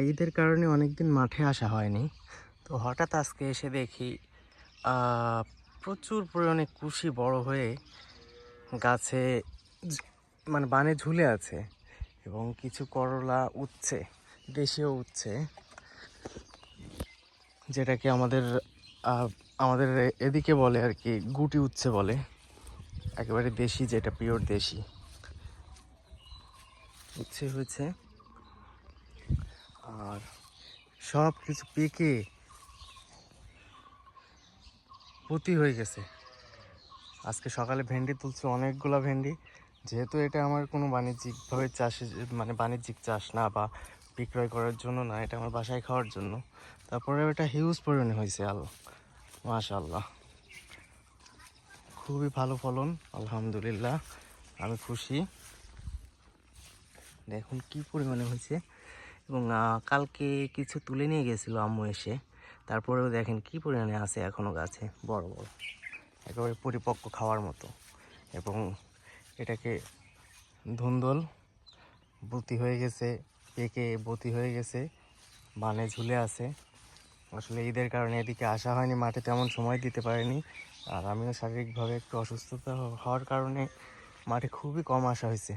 ঈদের কারণে অনেকদিন মাঠে আসা হয়নি। তো হঠাৎ আজকে এসে দেখি প্রচুর পরিমাণে কুশি বড় হয়ে গাছে ঝ মানে বানে ঝুলে আছে এবং কিছু করলা উঠছে, দেশীয় উঠছে, যেটাকে আ আমাদের এদিকে বলে আরকি গুটি উচ্ছে বলে। একেবারে দেশি, যেটা পিওর দেশি উচ্ছে হয়েছে। আর সব কিছু পেকে পতি হয়ে গেছে। আজকে সকালে ভেন্ডি তুলছে, অনেকগুলা ভেন্ডি। যেহেতু এটা আমার কোনো বাণিজ্যিকভাবে মানে বাণিজ্যিক চাষ না বা বিক্রয় করার জন্য না, এটা আমার বাসায় খাওয়ার জন্য। তারপরে এটা হিউজ পরিমাণে হয়েছে। মাশাআল্লাহ, খুবই ভালো ফলন, আলহামদুলিল্লাহ, আমি খুশি। দেখুন কি পরিমাণে হয়েছে। এবং কালকে কিছু তুলে নিয়ে গেছিলো আম্মু এসে, তারপরেও দেখেন কি পরিমাণে আছে এখনও গাছে, বড় বড়, একেবারে পরিপক্ক খাওয়ার মতো। এবং এটাকে ধুন্দল বতি হয়ে গেছে, পেকে বতি হয়ে গেছে, বানে ঝুলে আছে। আসলে ঈদের কারণে এদিকে আসা হয়নি, মাঠে তেমন সময় দিতে পারিনি। আর আমিও শারীরিকভাবে একটু অসুস্থতা হওয়ার কারণে মাঠে খুবই কম আসা হয়েছে।